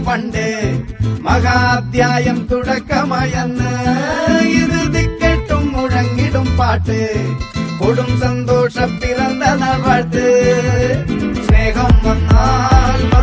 പണ്ട് മഹാധ്യായം തുടക്കമയന്ന് ഇത് ദിക്കെട്ടും മുഴങ്ങിടും പാട്ട് കൊടും സന്തോഷം പിറന്ന നാൾ വാഴ്ത്ത് സ്നേഹം വന്നാൽ